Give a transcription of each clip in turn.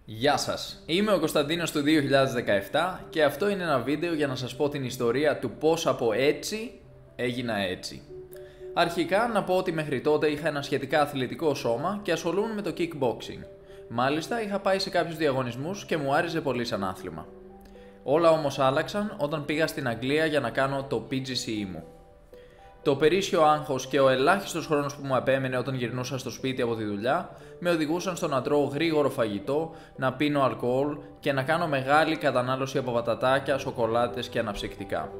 Γεια σας, είμαι ο Κωνσταντίνος του 2017 και αυτό είναι ένα βίντεο για να σας πω την ιστορία του πώς από έτσι έγινα έτσι. Αρχικά να πω ότι μέχρι τότε είχα ένα σχετικά αθλητικό σώμα και ασχολούμαι με το kickboxing. Μάλιστα είχα πάει σε κάποιους διαγωνισμούς και μου άρεσε πολύ σαν άθλημα. Όλα όμως άλλαξαν όταν πήγα στην Αγγλία για να κάνω το PGCE μου. Το περίσσιο άγχος και ο ελάχιστος χρόνος που μου επέμενε όταν γυρνούσα στο σπίτι από τη δουλειά με οδηγούσαν στο να τρώω γρήγορο φαγητό, να πίνω αλκοόλ και να κάνω μεγάλη κατανάλωση από πατατάκια, σοκολάτες και αναψυκτικά.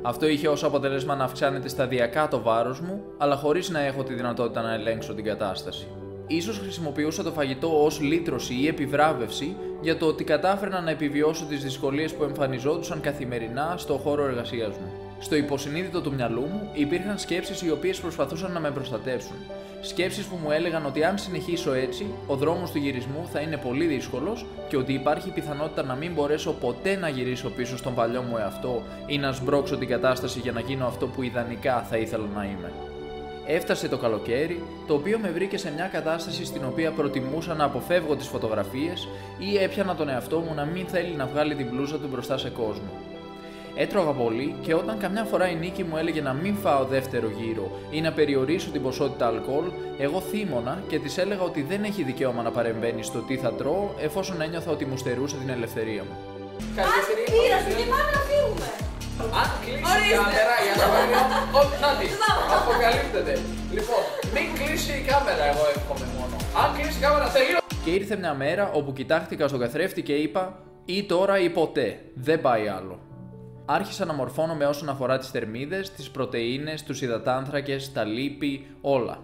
Αυτό είχε ως αποτέλεσμα να αυξάνεται σταδιακά το βάρος μου, αλλά χωρίς να έχω τη δυνατότητα να ελέγξω την κατάσταση. Ίσως χρησιμοποιούσα το φαγητό ως λύτρωση ή επιβράβευση για το ότι κατάφερα να επιβιώσω τις δυσκολίες που εμφανιζόντουσαν καθημερινά στο χώρο εργασίας μου. Στο υποσυνείδητο του μυαλού μου υπήρχαν σκέψεις οι οποίες προσπαθούσαν να με προστατεύσουν. Σκέψεις που μου έλεγαν ότι αν συνεχίσω έτσι, ο δρόμος του γυρισμού θα είναι πολύ δύσκολος και ότι υπάρχει πιθανότητα να μην μπορέσω ποτέ να γυρίσω πίσω στον παλιό μου εαυτό ή να σμπρώξω την κατάσταση για να γίνω αυτό που ιδανικά θα ήθελα να είμαι. Έφτασε το καλοκαίρι, το οποίο με βρήκε σε μια κατάσταση στην οποία προτιμούσα να αποφεύγω τις φωτογραφίες ή έπιανα τον εαυτό μου να μην θέλει να βγάλει την μπλούζα του μπροστά σε κόσμο. Έτρωγα πολύ και όταν καμιά φορά η νίκη μου έλεγε να μην φάω δεύτερο γύρο ή να περιορίσω την ποσότητα αλκοόλ, εγώ θύμωνα και της έλεγα ότι δεν έχει δικαίωμα να παρεμβαίνει στο τι θα τρώω εφόσον ένιωθα ότι μου στερούσε την ελευθερία μου. Πήρασε και πάμε να φύγουμε. Αν κλείσει η κάμερα για να βρει. Νάτι, αποκαλύπτεται. Λοιπόν, μην κλείσει η κάμερα, εγώ εύχομαι μόνο. Αν κλείσει η κάμερα, τελείω. Και ήρθε μια μέρα όπου κοιτάχτηκα στον καθρέφτη και είπα ή τώρα ή ποτέ, δεν πάει άλλο. Άρχισα να μορφώνομαι όσον αφορά τις θερμίδες, τις πρωτεΐνες, τους υδατάνθρακες, τα λίπη, όλα.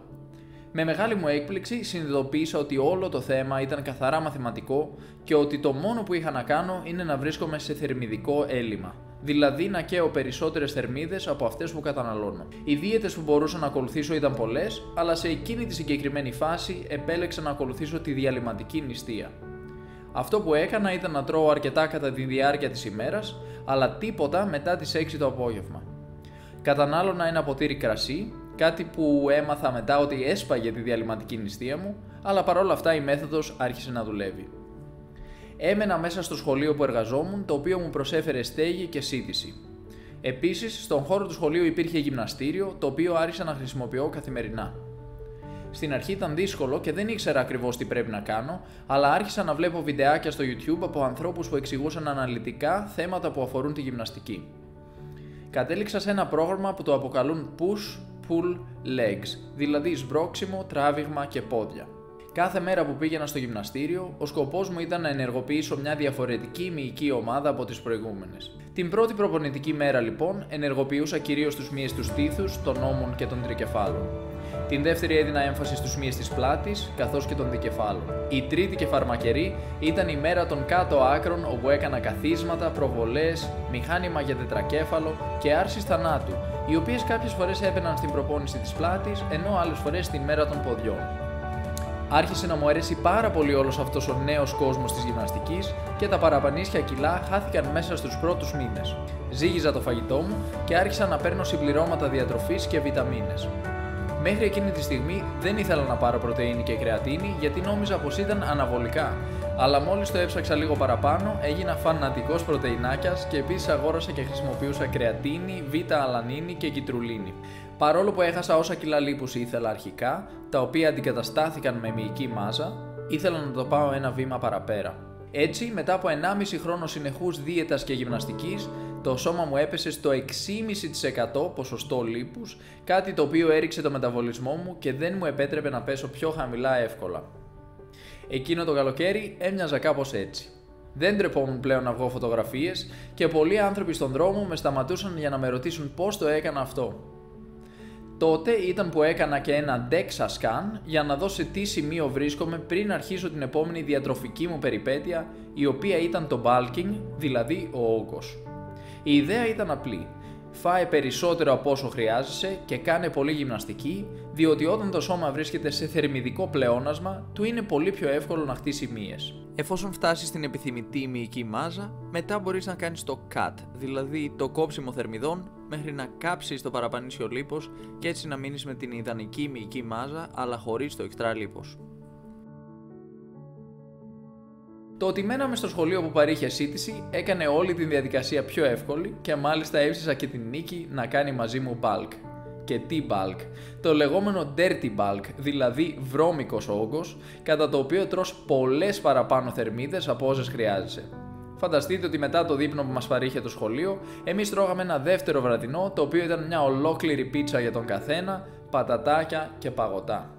Με μεγάλη μου έκπληξη συνειδητοποίησα ότι όλο το θέμα ήταν καθαρά μαθηματικό και ότι το μόνο που είχα να κάνω είναι να βρίσκομαι σε θερμιδικό έλλειμμα. Δηλαδή να καίω περισσότερες θερμίδες από αυτές που καταναλώνω. Οι δίαιτες που μπορούσα να ακολουθήσω ήταν πολλές, αλλά σε εκείνη τη συγκεκριμένη φάση επέλεξα να ακολουθήσω τη διαλυματική νηστεία. Αυτό που έκανα ήταν να τρώω αρκετά κατά τη διάρκεια της ημέρας, αλλά τίποτα μετά τις 6 το απόγευμα. Κατανάλωνα ένα ποτήρι κρασί, κάτι που έμαθα μετά ότι έσπαγε τη διαλυματική νηστεία μου, αλλά παρόλα αυτά η μέθοδος άρχισε να δουλεύει. Έμενα μέσα στο σχολείο που εργαζόμουν, το οποίο μου προσέφερε στέγη και σύντηση. Επίσης, στον χώρο του σχολείου υπήρχε γυμναστήριο, το οποίο άρχισα να χρησιμοποιώ καθημερινά. Στην αρχή ήταν δύσκολο και δεν ήξερα ακριβώς τι πρέπει να κάνω, αλλά άρχισα να βλέπω βιντεάκια στο YouTube από ανθρώπους που εξηγούσαν αναλυτικά θέματα που αφορούν τη γυμναστική. Κατέληξα σε ένα πρόγραμμα που το αποκαλούν Push Pull Legs, δηλαδή σμπρώξιμο, τράβηγμα και πόδια. Κάθε μέρα που πήγαινα στο γυμναστήριο, ο σκοπός μου ήταν να ενεργοποιήσω μια διαφορετική μυϊκή ομάδα από τις προηγούμενες. Την πρώτη προπονητική μέρα λοιπόν ενεργοποιούσα κυρίως τους μύες του στήθους, των ώμων και των τρικεφάλων. Την δεύτερη έδινα έμφαση στους μύες της πλάτης καθώς και των δικεφάλων. Η τρίτη και φαρμακερή ήταν η μέρα των κάτω άκρων όπου έκανα καθίσματα, προβολές, μηχάνημα για τετρακέφαλο και άρσεις θανάτου, οι οποίες κάποιες φορές έπαιναν στην προπόνηση της πλάτης ενώ άλλες φορές στην μέρα των ποδιών. Άρχισε να μου αρέσει πάρα πολύ όλος αυτός ο νέος κόσμος της γυμναστικής και τα παραπανίσια κιλά χάθηκαν μέσα στους πρώτους μήνες. Ζύγιζα το φαγητό μου και άρχισα να παίρνω συμπληρώματα διατροφής και βιταμίνες. Μέχρι εκείνη τη στιγμή δεν ήθελα να πάρω πρωτεΐνη και κρεατίνη γιατί νόμιζα πως ήταν αναβολικά, αλλά μόλις το έψαξα λίγο παραπάνω έγινα φανατικός πρωτεϊνάκιας και επίσης αγόρασα και χρησιμοποιούσα κρεατίνη, β-αλανίνη και κιτρουλίνη. Παρόλο που έχασα όσα κιλά λίπους ήθελα αρχικά, τα οποία αντικαταστάθηκαν με μυϊκή μάζα, ήθελα να το πάω ένα βήμα παραπέρα. Έτσι, μετά από 1,5 χρόνο συνεχούς δίαιτας και γυμναστικής, το σώμα μου έπεσε στο 6,5% ποσοστό λίπους, κάτι το οποίο έριξε το μεταβολισμό μου και δεν μου επέτρεπε να πέσω πιο χαμηλά εύκολα. Εκείνο το καλοκαίρι έμοιαζα κάπως έτσι. Δεν τρεπόμουν πλέον να βγω φωτογραφίες και πολλοί άνθρωποι στον δρόμο με σταματούσαν για να με ρωτήσουν πώς το έκανα αυτό. Τότε ήταν που έκανα και ένα DEXA scan για να δω σε τι σημείο βρίσκομαι πριν αρχίσω την επόμενη διατροφική μου περιπέτεια, η οποία ήταν το bulking, δηλαδή ο όγκος. Η ιδέα ήταν απλή. Φάε περισσότερο από όσο χρειάζεσαι και κάνε πολύ γυμναστική, διότι όταν το σώμα βρίσκεται σε θερμιδικό πλεόνασμα, του είναι πολύ πιο εύκολο να χτίσει μύες. Εφόσον φτάσεις στην επιθυμητή μυϊκή μάζα, μετά μπορείς να κάνεις το cut, δηλαδή το κόψιμο θερμιδών, μέχρι να κάψεις το παραπανήσιο λίπος και έτσι να μείνεις με την ιδανική μυϊκή μάζα, αλλά χωρίς το εξτρά λίπος. Το ότι μέναμε στο σχολείο που παρήχε σύντηση έκανε όλη τη διαδικασία πιο εύκολη και μάλιστα έψησα και την Νίκη να κάνει μαζί μου bulk. Και τι bulk? Το λεγόμενο dirty bulk, δηλαδή βρώμικος όγκος, κατά το οποίο τρως πολλές παραπάνω θερμίδες από όσες χρειάζεσαι. Φανταστείτε ότι μετά το δείπνο που μας παρήχε το σχολείο, εμείς τρώγαμε ένα δεύτερο βραδινό, το οποίο ήταν μια ολόκληρη πίτσα για τον καθένα, πατατάκια και παγωτά.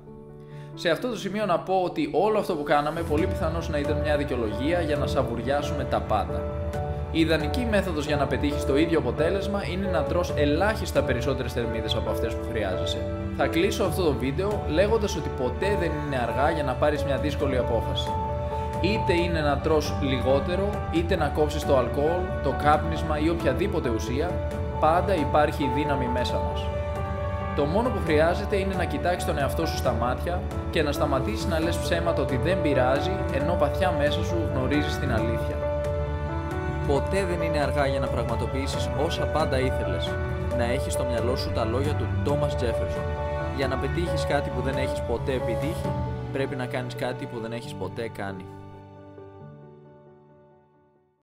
Σε αυτό το σημείο να πω ότι όλο αυτό που κάναμε πολύ πιθανώς να ήταν μια δικαιολογία για να σαβουριάσουμε τα πάντα. Η ιδανική μέθοδος για να πετύχεις το ίδιο αποτέλεσμα είναι να τρως ελάχιστα περισσότερες θερμίδες από αυτές που χρειάζεσαι. Θα κλείσω αυτό το βίντεο λέγοντας ότι ποτέ δεν είναι αργά για να πάρεις μια δύσκολη απόφαση. Είτε είναι να τρως λιγότερο, είτε να κόψεις το αλκοόλ, το κάπνισμα ή οποιαδήποτε ουσία, πάντα υπάρχει η δύναμη μέσα μας. Το μόνο που χρειάζεται είναι να κοιτάξεις τον εαυτό σου στα μάτια και να σταματήσεις να λες ψέματα ότι δεν πειράζει, ενώ βαθιά μέσα σου γνωρίζεις την αλήθεια. Ποτέ δεν είναι αργά για να πραγματοποιήσεις όσα πάντα ήθελες. Να έχεις στο μυαλό σου τα λόγια του Thomas Jefferson. Για να πετύχεις κάτι που δεν έχεις ποτέ επιτύχει, πρέπει να κάνεις κάτι που δεν έχεις ποτέ κάνει.